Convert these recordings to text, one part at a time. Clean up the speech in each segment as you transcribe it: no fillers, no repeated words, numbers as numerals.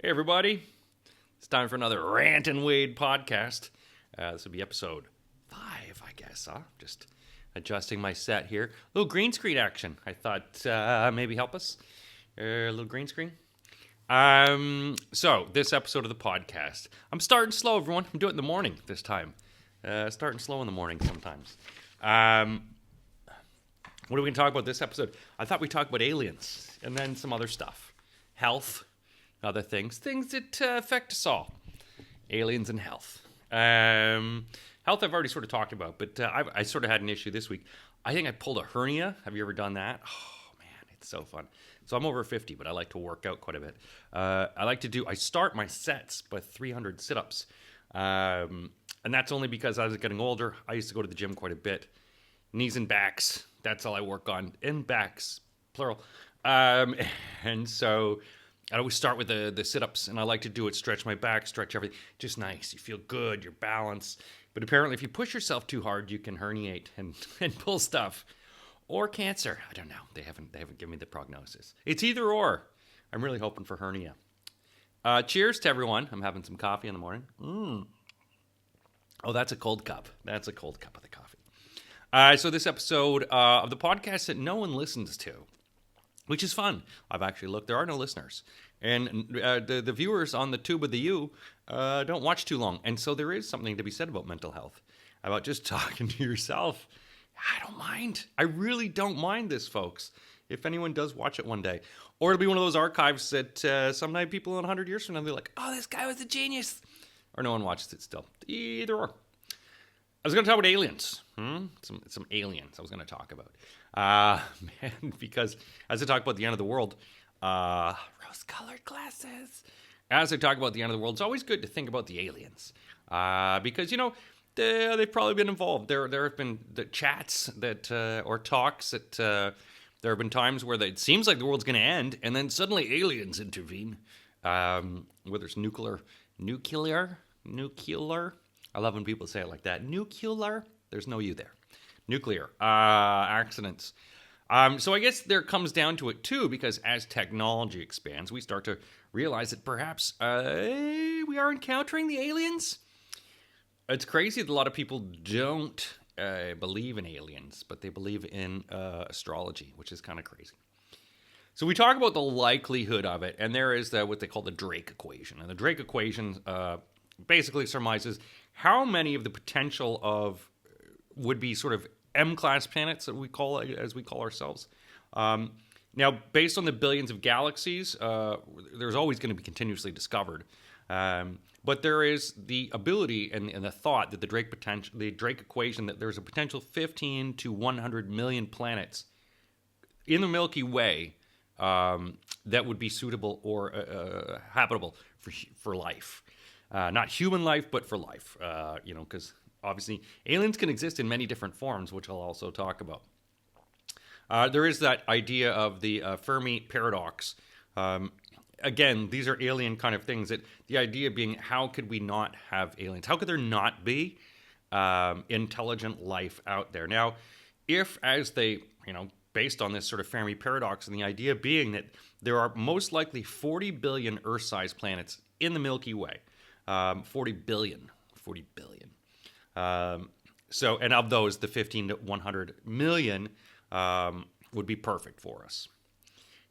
Hey, everybody. It's time for another Rant and Wade podcast. This will be episode 5, I guess, huh? Just adjusting my set here. A little green screen action. I thought maybe help us. A little green screen. So, this episode of the podcast. I'm starting slow, everyone. I'm doing it in the morning this time. Starting slow in the morning sometimes. What are we going to talk about this episode? I thought we'd talk about aliens and then some other stuff. Health. Other things that affect us all. Aliens and health. Health I've already sort of talked about, but I sort of had an issue this week. I think I pulled a hernia. Have you ever done that? Oh, man, it's so fun. So I'm over 50, but I like to work out quite a bit. I start my sets with 300 sit-ups. And that's only because as I was getting older, I used to go to the gym quite a bit. Knees and backs, that's all I work on. And backs, plural. And so I always start with the sit-ups, and I like to do it, stretch my back, stretch everything. Just nice. You feel good, you're balanced. But apparently if you push yourself too hard, you can herniate and pull stuff. Or cancer. I don't know. They haven't given me the prognosis. It's either or. I'm really hoping for hernia. Cheers to everyone. I'm having some coffee in the morning. Oh, that's a cold cup. That's a cold cup of the coffee. So this episode of the podcast that no one listens to, which is fun. I've actually looked. There are no listeners. And the viewers on the Tube of the U don't watch too long. And so there is something to be said about mental health, about just talking to yourself. I don't mind. I really don't mind this, folks, if anyone does watch it one day. Or it'll be one of those archives that sometime people in 100 years from now, they'll be like, oh, this guy was a genius. Or no one watches it still. Either or. I was going to talk about aliens. Some aliens I was going to talk about. Man, because as I talk about the end of the world, rose-colored glasses. As I talk about the end of the world, it's always good to think about the aliens. Because, they've probably been involved. There have been the chats or talks that there have been times where it seems like the world's going to end, and then suddenly aliens intervene. Whether it's nuclear. I love when people say it like that. Nuclear. There's no U there. Nuclear accidents. So I guess there comes down to it too, because as technology expands, we start to realize that perhaps we are encountering the aliens. It's crazy that a lot of people don't believe in aliens, but they believe in astrology, which is kind of crazy. So we talk about the likelihood of it, and there is what they call the Drake equation. And the Drake equation basically surmises how many of the potential of would be sort of M-class planets that we call ourselves. Now, based on the billions of galaxies, there's always going to be continuously discovered. But there is the ability and the thought that the Drake equation, that there's a potential 15 to 100 million planets in the Milky Way that would be suitable or habitable for life. Not human life, but for life. Because obviously aliens can exist in many different forms, which I'll also talk about. There is that idea of the Fermi paradox. Again, these are alien kind of things. That the idea being, how could we not have aliens? How could there not be intelligent life out there? Now, if as they, based on this sort of Fermi paradox, and the idea being that there are most likely 40 billion Earth-sized planets in the Milky Way. 40 billion. And of those, the 15 to 100 million would be perfect for us.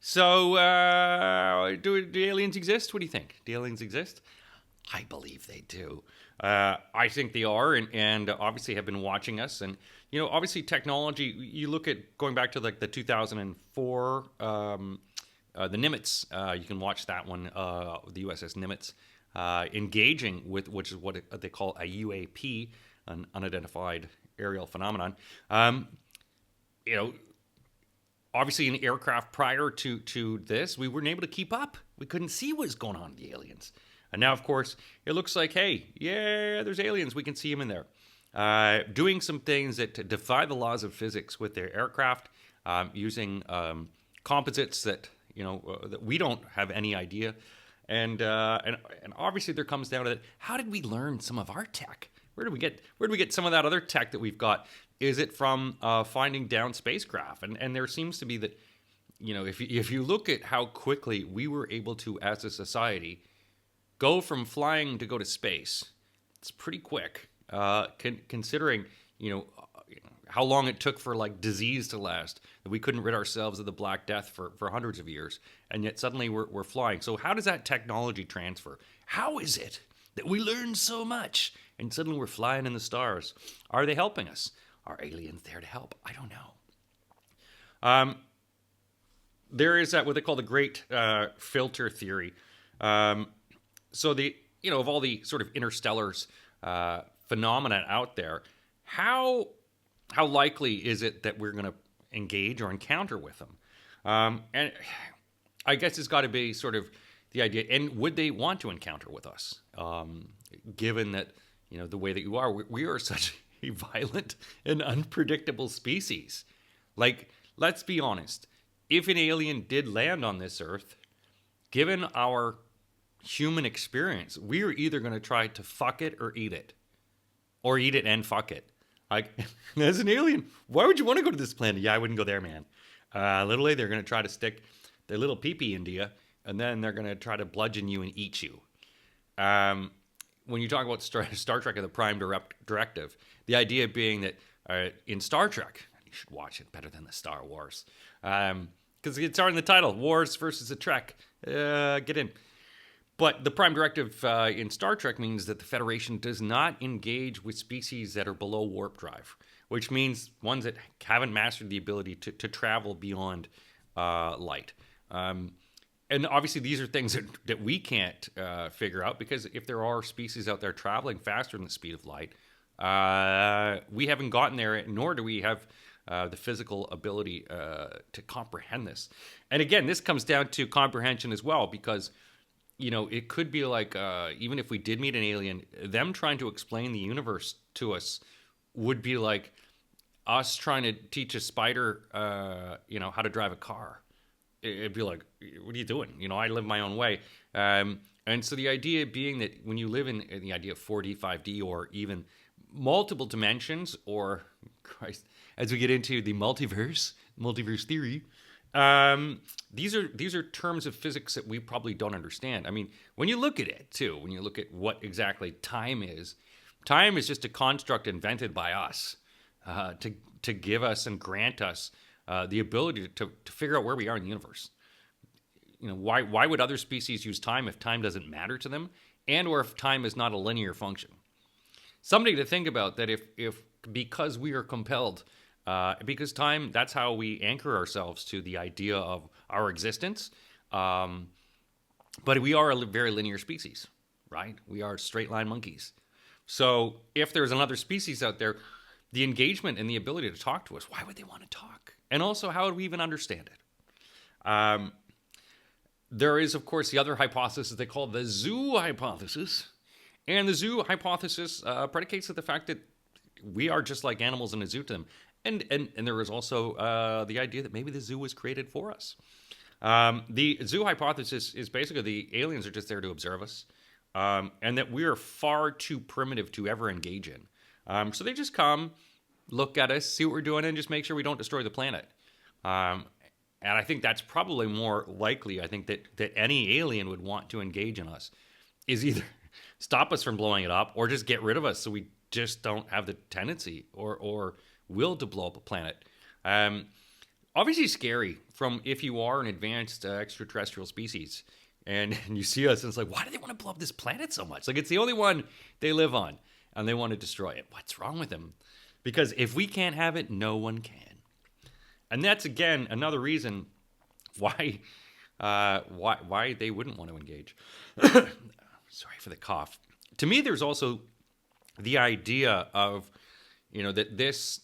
So, do aliens exist? What do you think? Do aliens exist? I believe they do. I think they are, and obviously have been watching us. And, obviously technology, you look at going back to like the 2004, the Nimitz, you can watch that one, the USS Nimitz, engaging with, which is what they call a UAP, an unidentified aerial phenomenon. Obviously in aircraft prior to this, we weren't able to keep up. We couldn't see what was going on with the aliens. And now, of course, it looks like, hey, yeah, there's aliens. We can see them in there. Doing some things that defy the laws of physics with their aircraft, using composites that we don't have any idea. And obviously there comes down to that. How did we learn some of our tech? Where do we get some of that other tech that we've got? Is it from finding down spacecraft? And there seems to be that, if you look at how quickly we were able to, as a society, go from flying to go to space, it's pretty quick, considering, how long it took for like disease to last, that we couldn't rid ourselves of the Black Death for hundreds of years, and yet suddenly we're flying. So how does that technology transfer? How is it that we learn so much and suddenly we're flying in the stars? Are they helping us? Are aliens there to help? I don't know. There is what they call the great filter theory. So of all the sort of interstellars phenomena out there, how likely is it that we're going to engage or encounter with them? And I guess it's got to be sort of the idea, and would they want to encounter with us? Given that, the way that you are, we are such a violent and unpredictable species. Like, let's be honest. If an alien did land on this Earth, given our human experience, we are either going to try to fuck it or eat it. Or eat it and fuck it. Like, as an alien, why would you want to go to this planet? Yeah, I wouldn't go there, man. Literally, they're going to try to stick their little pee-pee into you, and then they're going to try to bludgeon you and eat you. When you talk about Star Trek and the Prime Directive, the idea being that in Star Trek, you should watch it better than the Star Wars, because it's already in the title, Wars versus a Trek. Get in. But the Prime Directive in Star Trek means that the Federation does not engage with species that are below warp drive, which means ones that haven't mastered the ability to travel beyond light. And obviously these are things that we can't figure out, because if there are species out there traveling faster than the speed of light, we haven't gotten there, nor do we have the physical ability to comprehend this. And again, this comes down to comprehension as well, because it could be like, even if we did meet an alien, them trying to explain the universe to us would be like us trying to teach a spider, how to drive a car. It'd be like, what are you doing? I live my own way. And so the idea being that when you live in the idea of 4D, 5D, or even multiple dimensions, or, Christ, as we get into the multiverse theory, these are terms of physics that we probably don't understand. I mean, when you look at it too, when you look at what exactly time is just a construct invented by us to give us and grant us the ability to figure out where we are in the universe. Why would other species use time if time doesn't matter to them, and or if time is not a linear function? Something to think about, that if because we are compelled. Because time, that's how we anchor ourselves to the idea of our existence. But we are a very linear species, right? We are straight line monkeys. So if there's another species out there, the engagement and the ability to talk to us, why would they want to talk? And also, how would we even understand it? There is, of course, the other hypothesis they call the zoo hypothesis. And the zoo hypothesis predicates at the fact that we are just like animals in a zoo to them. And there is also the idea that maybe the zoo was created for us. The zoo hypothesis is basically the aliens are just there to observe us, and that we are far too primitive to ever engage in. So they just come, look at us, see what we're doing, and just make sure we don't destroy the planet. And I think that's probably more likely. I think that any alien would want to engage in us is either stop us from blowing it up or just get rid of us so we just don't have the tendency or will to blow up a planet. Obviously scary from if you are an advanced extraterrestrial species and you see us and it's like, why do they want to blow up this planet so much? Like, it's the only one they live on and they want to destroy it. What's wrong with them? Because if we can't have it, no one can. And that's, again, another reason why they wouldn't want to engage. Sorry for the cough. To me, there's also the idea of, that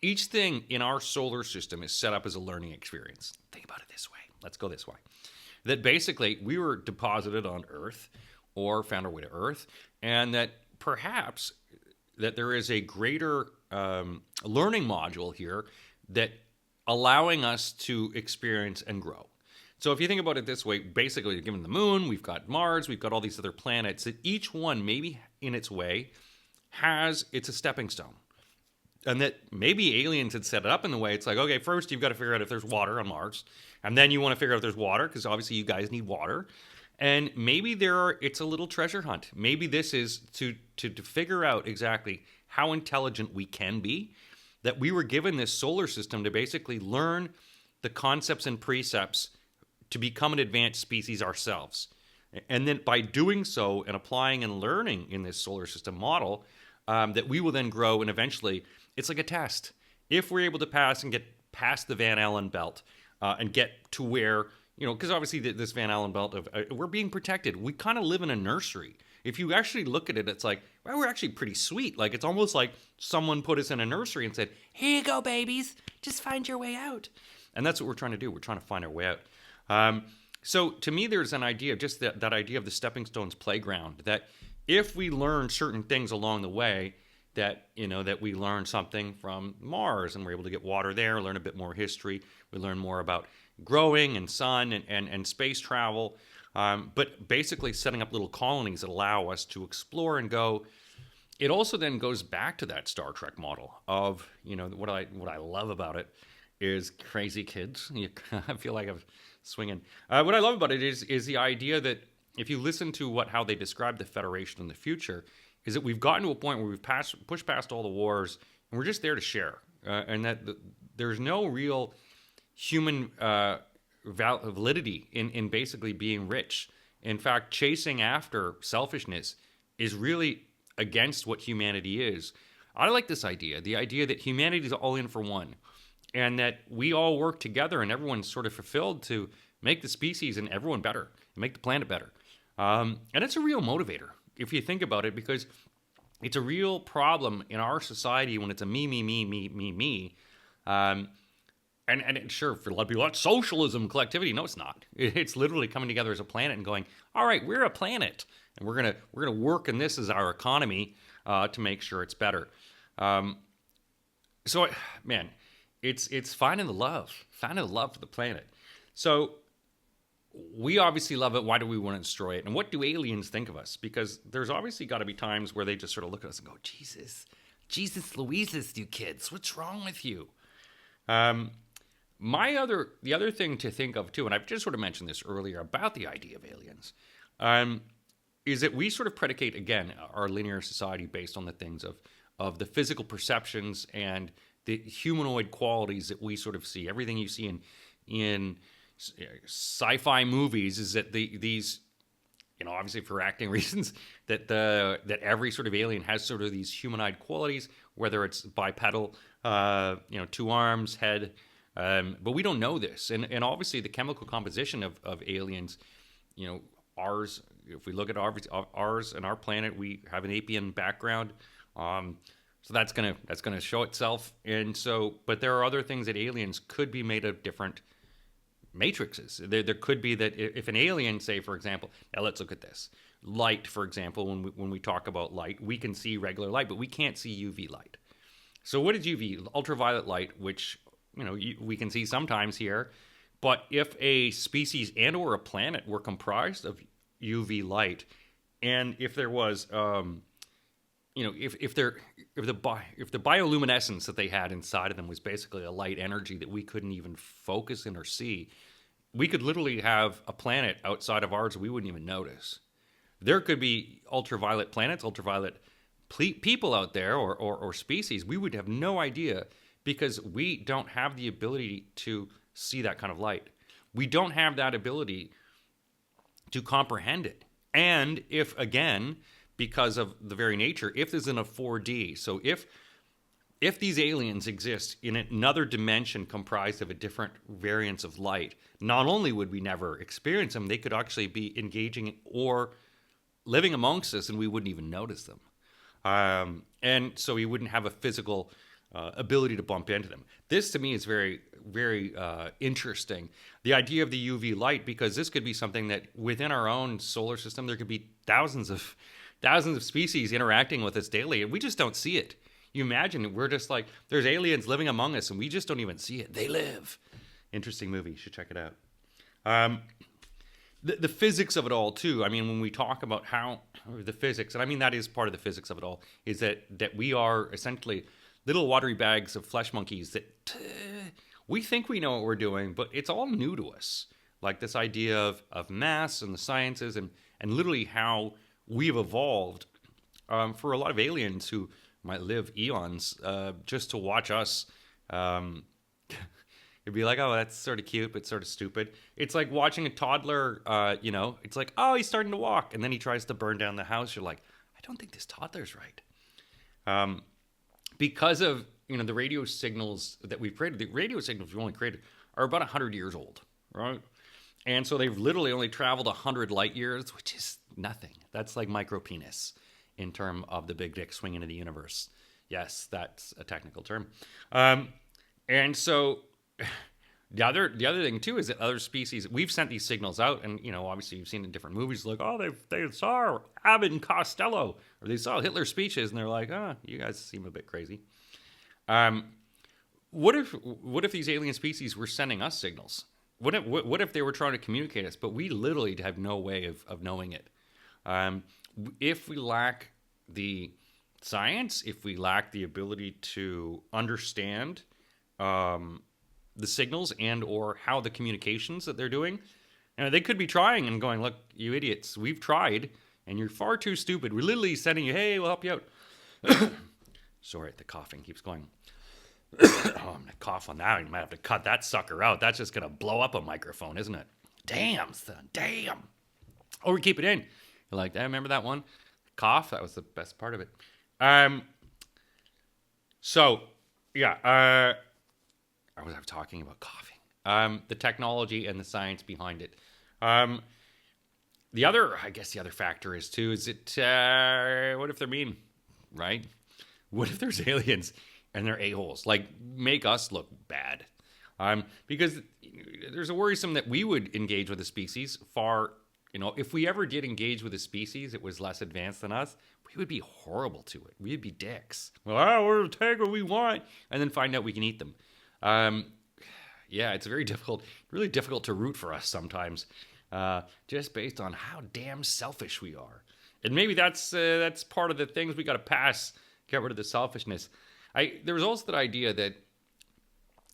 each thing in our solar system is set up as a learning experience. Think about it this way. Let's go this way. That basically we were deposited on Earth or found our way to Earth, and that perhaps that there is a greater learning module here that allowing us to experience and grow. So if you think about it this way, basically, given the moon, we've got Mars, we've got all these other planets, that each one, maybe in its way, it's a stepping stone. And that maybe aliens had set it up in the way, it's like, okay, first you've got to figure out if there's water on Mars, and then you want to figure out if there's water, because obviously you guys need water. And maybe it's a little treasure hunt. Maybe this is to figure out exactly how intelligent we can be, that we were given this solar system to basically learn the concepts and precepts to become an advanced species ourselves. And then by doing so and applying and learning in this solar system model, that we will then grow, and eventually it's like a test. If we're able to pass and get past the Van Allen belt and get to where, because obviously this Van Allen belt of we're being protected. We kind of live in a nursery. If you actually look at it, it's like, well, we're actually pretty sweet. Like, it's almost like someone put us in a nursery and said, here you go, babies. Just find your way out. And that's what we're trying to do. We're trying to find our way out. So to me, there's an idea, just that idea of the stepping stones playground, that if we learn certain things along the way, that we learn something from Mars and we're able to get water there, learn a bit more history. We learn more about growing and sun and space travel. But basically setting up little colonies that allow us to explore and go. It also then goes back to that Star Trek model of, what I love about it is crazy kids. I feel like I'm swinging. What I love about it is the idea that if you listen to how they describe the Federation in the future, is that we've gotten to a point where we've pushed past all the wars and we're just there to share. And that there's no real human validity in basically being rich. In fact, chasing after selfishness is really against what humanity is. I like this idea, the idea that humanity is all in for one, and that we all work together and everyone's sort of fulfilled to make the species and everyone better, and make the planet better. And it's a real motivator, if you think about it, because it's a real problem in our society when it's a me, me, me, me, me, me. And sure, for a lot of people, that's socialism, collectivity. No, it's not. It's literally coming together as a planet and going, all right, we're a planet, and we're gonna work in this as our economy to make sure it's better. So, man, it's finding the love for the planet. So we obviously love it. Why do we want to destroy it? And what do aliens think of us? Because there's obviously got to be times where they just sort of look at us and go, Jesus Louises, you kids, what's wrong with you? The other thing to think of too, and I've just sort of mentioned this earlier about the idea of aliens, is that we sort of predicate, again, our linear society based on the things of the physical perceptions and the humanoid qualities that we sort of see. Everything you see in sci-fi movies is that these, obviously for acting reasons, that every sort of alien has sort of these humanoid qualities, whether it's bipedal, 2 arms, head. But we don't know this. And obviously the chemical composition of aliens, ours, if we look at ours and our planet, we have an apian background. So that's gonna show itself. And so, but there are other things that aliens could be made of different matrices. There could be that if an alien, say, for example, now let's look at this. Light, for example, when we talk about light, we can see regular light, but we can't see UV light. So what is UV? Ultraviolet light, which we can see sometimes here. But if a species and or a planet were comprised of UV light, and if there was, if the bioluminescence that they had inside of them was basically a light energy that we couldn't even focus in or see, we could literally have a planet outside of ours we wouldn't even notice. There could be ultraviolet planets, ultraviolet people out there or species. We would have no idea because we don't have the ability to see that kind of light. We don't have that ability to comprehend it. And if, again, because of the very nature, if there's in a 4D, so if these aliens exist in another dimension comprised of a different variance of light, not only would we never experience them, they could actually be engaging or living amongst us and we wouldn't even notice them. And so we wouldn't have a physical ability to bump into them. This to me is very, very interesting. The idea of the UV light, because this could be something that within our own solar system, there could be thousands of species interacting with us daily, and we just don't see it. You imagine we're just like, there's aliens living among us, and we just don't even see it. They live. Interesting movie. You should check it out. The physics of it all, too. I mean, when we talk about how the physics, and I mean that is part of the physics of it all, is that we are essentially little watery bags of flesh monkeys that we think we know what we're doing, but it's all new to us. like this idea of mass and the sciences and literally how we've evolved for a lot of aliens who might live eons just to watch us. It'd be like, oh, that's sort of cute, but sort of stupid. It's like watching a toddler, it's like, oh, he's starting to walk. And then he tries to burn down the house. You're like, I don't think this toddler's right. Because of, the radio signals that we've created, the radio signals we've only created are about 100 years old, right? And so they've literally only traveled 100 light years, which is nothing. That's like micro penis in terms of the big dick swinging in the universe. Yes, that's a technical term. And so the other thing too is that other species, we've sent these signals out, and obviously you've seen in different movies, like, oh, they saw Abbott and Costello, or they saw Hitler's speeches, and they're like, oh, you guys seem a bit crazy. What if these alien species were sending us signals? What if they were trying to communicate us, but we literally have no way of knowing it? If we lack the science, if we lack the ability to understand the signals and or how the communications that they're doing, they could be trying and going, look, you idiots, we've tried, and you're far too stupid. We're literally sending you, hey, we'll help you out. Sorry, the coughing keeps going. Oh, I'm going to cough on that. You might have to cut that sucker out. That's just going to blow up a microphone, isn't it? Damn, son, damn. Or we keep it in. You're like, I remember that one? Cough, that was the best part of it. So, yeah, I was talking about coughing. The technology and the science behind it. The other factor is too, is what if they're mean, right? What if there's aliens and they're a-holes? Like, make us look bad. Because there's a worrisome that we would engage with a species far, if we ever did engage with a species that was less advanced than us, we would be horrible to it. We'd be dicks. Well, we'll take what we want, and then find out we can eat them. Yeah, it's really difficult to root for us sometimes, just based on how damn selfish we are. And maybe that's part of the things we got to pass. Get rid of the selfishness. There was also that idea that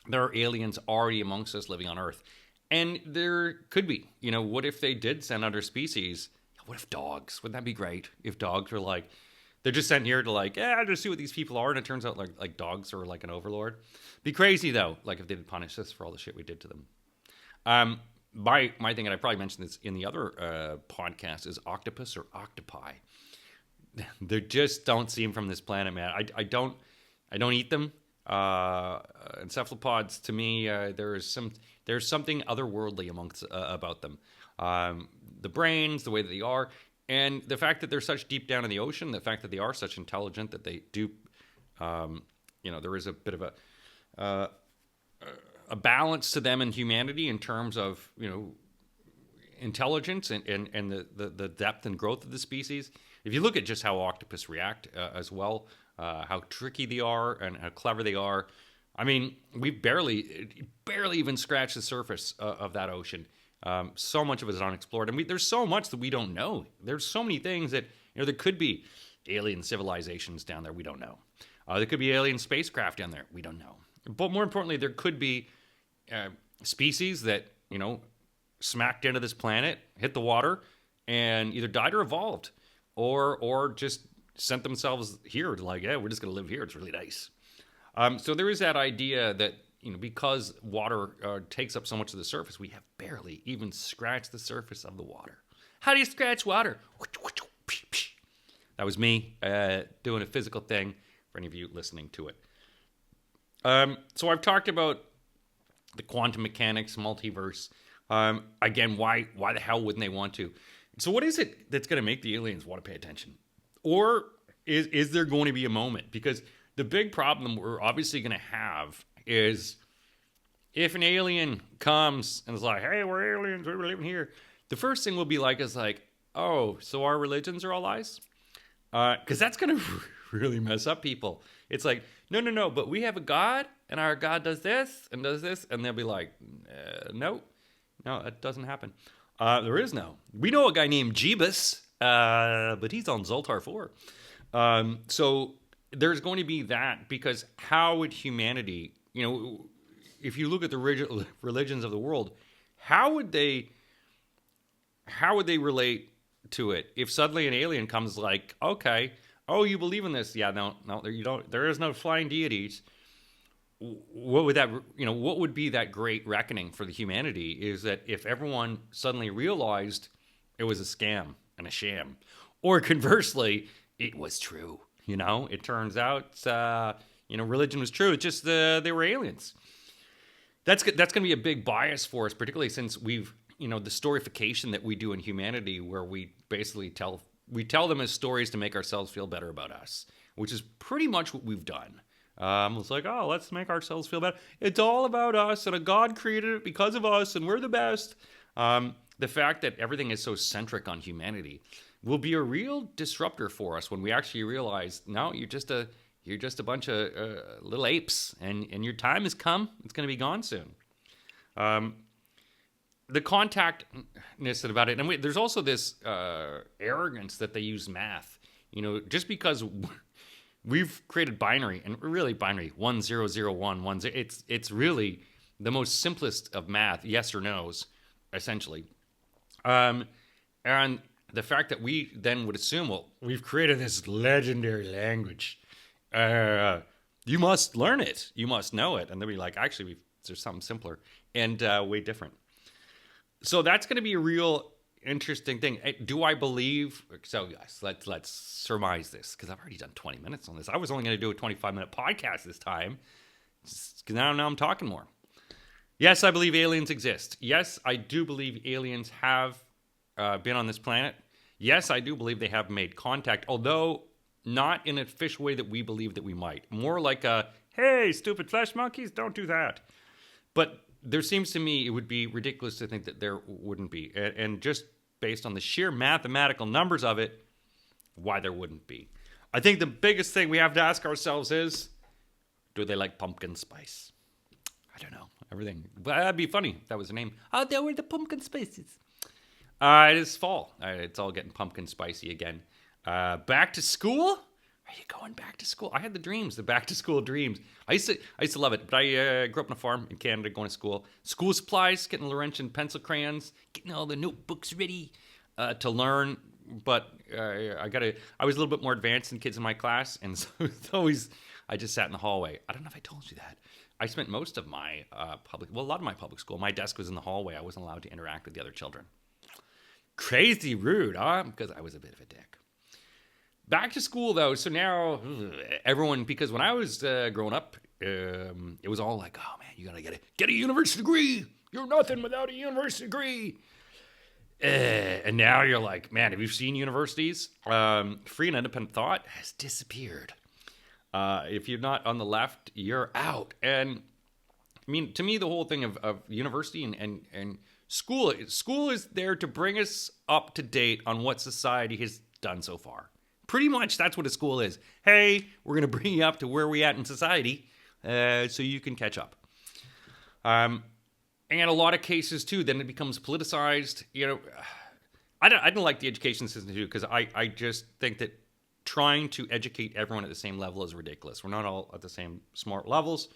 there are aliens already amongst us living on Earth. And there could be. What if they did send other species? What if dogs? Wouldn't that be great? If dogs were like, they're just sent here to like, just see what these people are. And it turns out like dogs are like an overlord. Be crazy though, like if they did punish us for all the shit we did to them. My thing, and I probably mentioned this in the other podcast, is octopus or octopi. They just don't seem from this planet, man. I don't eat them. Encephalopods, to me, there's something otherworldly amongst about them. The brains, the way that they are, and the fact that they're such deep down in the ocean, the fact that they are such intelligent that they do, there is a bit of a balance to them in humanity in terms of intelligence and the depth and growth of the species. If you look at just how octopus react as well, how tricky they are and how clever they are, I mean, we've barely even scratched the surface of that ocean. So much of it is unexplored, and there's so much that we don't know. There's so many things that there could be alien civilizations down there we don't know. There could be alien spacecraft down there we don't know. But more importantly, there could be species that smacked into this planet, hit the water, and either died or evolved, or just sent themselves here to like, yeah, we're just going to live here. It's really nice. So there is that idea that, because water takes up so much of the surface, we have barely even scratched the surface of the water. How do you scratch water? That was me doing a physical thing for any of you listening to it. So I've talked about the quantum mechanics, multiverse. Again, why the hell wouldn't they want to? So what is it that's going to make the aliens want to pay attention? Or is there going to be a moment? Because the big problem we're obviously going to have is if an alien comes and is like, hey, we're aliens, we're living here. The first thing we'll be like is like, oh, so our religions are all lies? Because that's going to really mess up people. It's like, no, but we have a God, and our God does this, and they'll be like, no, that doesn't happen. There is no. We know a guy named Jeebus, but he's on Zoltar 4. So there's going to be that, because how would humanity, if you look at the religions of the world, how would they relate to it if suddenly an alien comes like, okay, oh, you believe in this? Yeah, no, you don't. There is no flying deities. What would that, what would be that great reckoning for the humanity is that if everyone suddenly realized it was a scam and a sham, or conversely, it was true. It turns out, religion was true. It's just they were aliens. That's going to be a big bias for us, particularly since we've, the storification that we do in humanity, where we basically tell them as stories to make ourselves feel better about us, which is pretty much what we've done. It's like, oh, let's make ourselves feel better. It's all about us, and a God created it because of us, and we're the best. The fact that everything is so centric on humanity will be a real disruptor for us when we actually realize, no, you're just a bunch of little apes, and your time has come. It's going to be gone soon. The contactness about it, and there's also this arrogance that they use math. Just because we've created binary, and really binary 1001 10. It's really the most simplest of math, yes or no's, essentially. And the fact that we then would assume, well, we've created this legendary language. You must learn it. You must know it. And then we like, actually, there's something simpler and way different. So that's going to be a real interesting thing. Do I believe? So yes, let's surmise this, because I've already done 20 minutes on this. I was only going to do a 25-minute podcast this time, because now I'm talking more. Yes, I believe aliens exist. Yes, I do believe aliens have been on this planet. Yes, I do believe they have made contact, although not in an official way that we believe that we might. More like a, hey, stupid flesh monkeys, don't do that. But there seems to me it would be ridiculous to think that there wouldn't be. And just based on the sheer mathematical numbers of it, why there wouldn't be. I think the biggest thing we have to ask ourselves is, do they like pumpkin spice? I don't know. Everything. But that'd be funny if that was the name. Oh, there were the pumpkin spices. It is fall. It's all getting pumpkin spicy again. Back to school? Are you going back to school? I had the back to school dreams. I used to love it, but I grew up on a farm in Canada, going to school. School supplies, getting Laurentian pencil crayons, getting all the notebooks ready to learn. But I was a little bit more advanced than kids in my class, and so it's always, I just sat in the hallway. I don't know if I told you that. I spent most of my a lot of my public school, my desk was in the hallway. I wasn't allowed to interact with the other children. Crazy rude, huh? Because I was a bit of a dick. Back to school, though. So now everyone, because when I was growing up, it was all like, oh, man, you got to get a university degree. You're nothing without a university degree. And now you're like, man, have you seen universities? Free and independent thought has disappeared. If you're not on the left, you're out. And I mean, to me, the whole thing of university and school is there to bring us up to date on what society has done so far. Pretty much that's what a school is. Hey, we're going to bring you up to where we at in society so you can catch up. And a lot of cases, too, then it becomes politicized. I don't like the education system, too, because I just think that trying to educate everyone at the same level is ridiculous. We're not all at the same smart levels.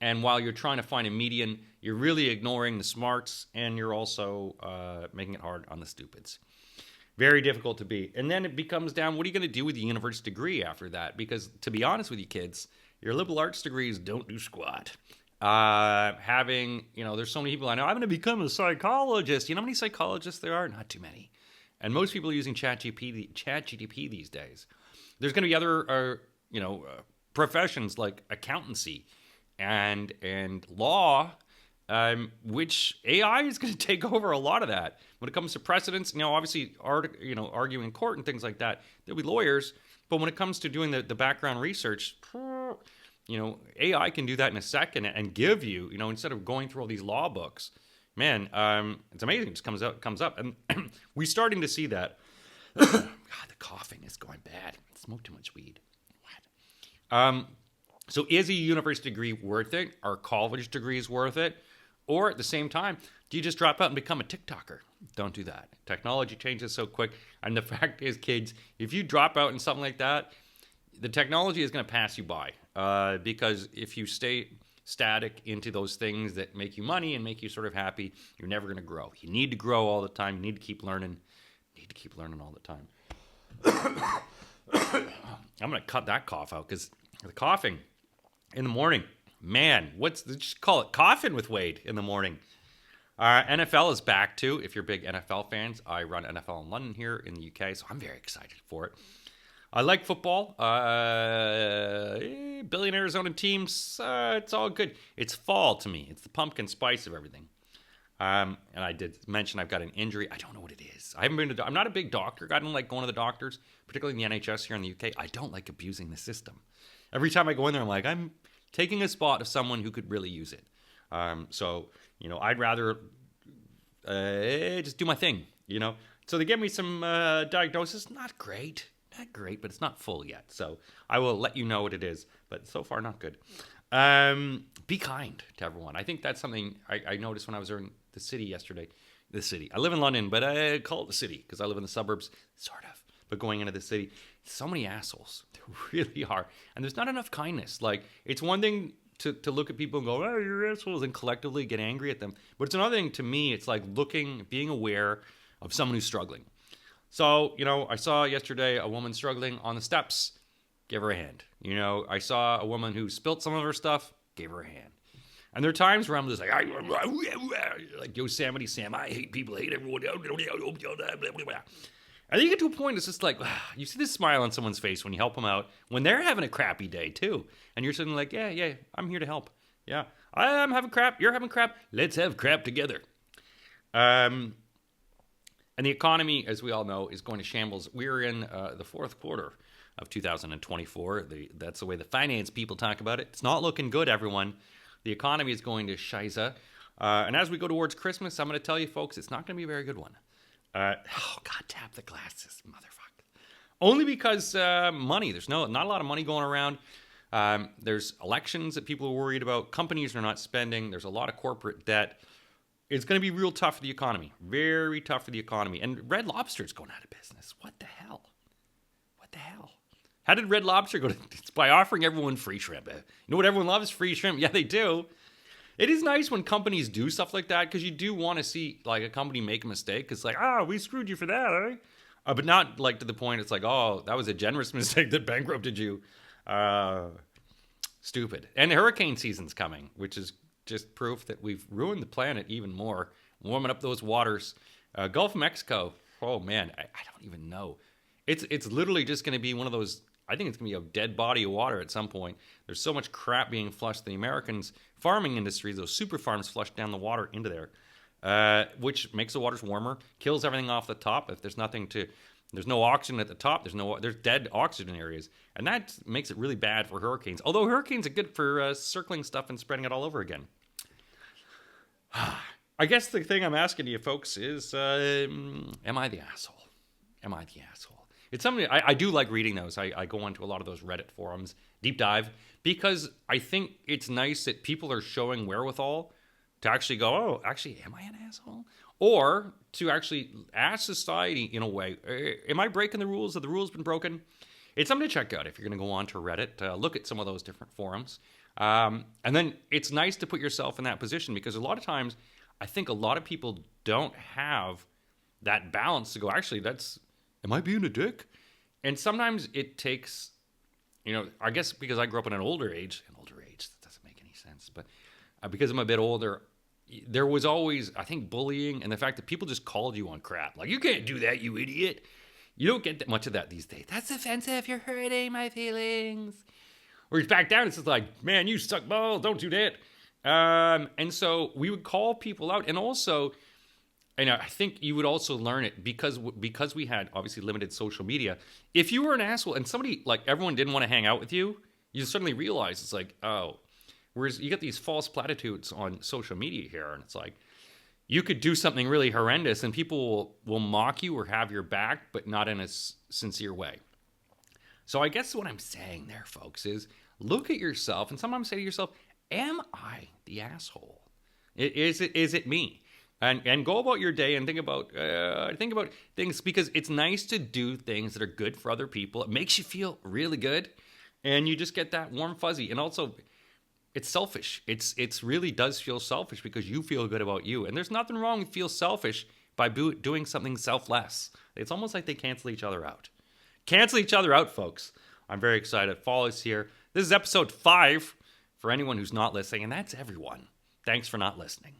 And while you're trying to find a median, you're really ignoring the smarts, and you're also making it hard on the stupids. Very difficult to be. And then it becomes down, what are you going to do with a university degree after that? Because to be honest with you kids, your liberal arts degrees don't do squat. There's so many people I know, I'm going to become a psychologist. You know how many psychologists there are? Not too many. And most people are using ChatGPT these days. There's going to be other, professions like accountancy and law, which AI is going to take over a lot of that. When it comes to precedents, obviously, arguing in court and things like that, there'll be lawyers. But when it comes to doing the background research, AI can do that in a second and give you, instead of going through all these law books. Man, it's amazing. It just comes up. And we're starting to see that. God, the coughing is going bad. I smoked too much weed. What? So is a university degree worth it? Are college degrees worth it? Or at the same time, do you just drop out and become a TikToker? Don't do that. Technology changes so quick. And the fact is, kids, if you drop out in something like that, the technology is going to pass you by. Because if you stay, static into those things that make you money and make you sort of happy, you're never going to grow. You need to grow all the time. You need to keep learning. You need to keep learning all the time. I'm going to cut that cough out because the coughing in the morning, man, just call it coughing with Wade in the morning. NFL is back too. If you're big NFL fans, I run NFL in London here in the UK, so I'm very excited for it. I like football. Billionaires owning teams, it's all good. It's fall to me. It's the pumpkin spice of everything. And I did mention I've got an injury. I don't know what it is. I'm not a big doctor. I don't like going to the doctors, particularly in the NHS here in the UK. I don't like abusing the system. Every time I go in there, I'm like, I'm taking a spot of someone who could really use it. So, I'd rather just do my thing, So they give me some diagnosis. Not great, but it's not full yet. So I will let you know what it is. But so far, not good. Be kind to everyone. I think that's something I noticed when I was in the city yesterday. The city. I live in London, but I call it the city because I live in the suburbs, sort of. But going into the city, so many assholes. There really are. And there's not enough kindness. Like, it's one thing to look at people and go, oh, you're assholes, and collectively get angry at them. But it's another thing to me, it's like being aware of someone who's struggling. So, I saw yesterday a woman struggling on the steps, give her a hand. I saw a woman who spilt some of her stuff, gave her a hand. And there are times where I'm just like Yosemite Sam, I hate people, hate everyone. And then you get to a point, it's just like, you see this smile on someone's face when you help them out, when they're having a crappy day too. And you're sitting like, yeah, I'm here to help. Yeah, I'm having crap, you're having crap, let's have crap together. And the economy, as we all know, is going to shambles. We're in the fourth quarter of 2024. That's the way the finance people talk about it. It's not looking good, everyone. The economy is going to shiza. And as we go towards Christmas, I'm going to tell you folks, it's not going to be a very good one. God, tap the glasses, motherfucker. Only because money. There's not a lot of money going around. There's elections that people are worried about. Companies are not spending. There's a lot of corporate debt. It's going to be real tough for the economy. Very tough for the economy. And Red Lobster's going out of business. What the hell? How did Red Lobster go to? It's by offering everyone free shrimp. You know what everyone loves? Free shrimp. Yeah, they do. It is nice when companies do stuff like that because you do want to see like a company make a mistake. It's like, we screwed you for that, eh? But not like to the point it's like, oh, that was a generous mistake that bankrupted you. Stupid. And the hurricane season's coming, which is just proof that we've ruined the planet even more, warming up those waters. Gulf of Mexico, oh man, I don't even know. It's literally just going to be one of those. I think it's going to be a dead body of water at some point. There's so much crap being flushed. The Americans' farming industries, those super farms, flush down the water into there, which makes the waters warmer, kills everything off the top. If there's no oxygen at the top, there's dead oxygen areas. And that makes it really bad for hurricanes. Although hurricanes are good for circling stuff and spreading it all over again. I guess the thing I'm asking you folks is, am I the asshole? It's something I do like reading those. I go into a lot of those Reddit forums, deep dive, because I think it's nice that people are showing wherewithal to actually go, oh, actually, am I an asshole? Or to actually ask society in a way, am I breaking the rules? Have the rules been broken? It's something to check out if you're going to go on to Reddit, look at some of those different forums. And then it's nice to put yourself in that position because a lot of times I think a lot of people don't have that balance to go, actually, am I being a dick? And sometimes it takes, I guess because I grew up in an older age, that doesn't make any sense, but because I'm a bit older, there was always, I think, bullying and the fact that people just called you on crap. Like, you can't do that, you idiot. You don't get that much of that these days. That's offensive. You're hurting my feelings. Whereas back down, it's just like, man, you suck balls. Don't do that. And so we would call people out. And also, I think you would also learn it because we had obviously limited social media. If you were an asshole and somebody, like everyone didn't want to hang out with you, you suddenly realize it's like, oh, whereas you get these false platitudes on social media here. And it's like, you could do something really horrendous and people will mock you or have your back, but not in a sincere way. So I guess what I'm saying there, folks, is look at yourself and sometimes say to yourself, am I the asshole? Is it me? And go about your day and think about things because it's nice to do things that are good for other people. It makes you feel really good, and you just get that warm fuzzy. And also, it's selfish. It's really does feel selfish because you feel good about you. And there's nothing wrong with feel selfish by doing something selfless. It's almost like they cancel each other out. Cancel each other out, folks. I'm very excited. Fall is here. This is episode 5 for anyone who's not listening, and that's everyone. Thanks for not listening.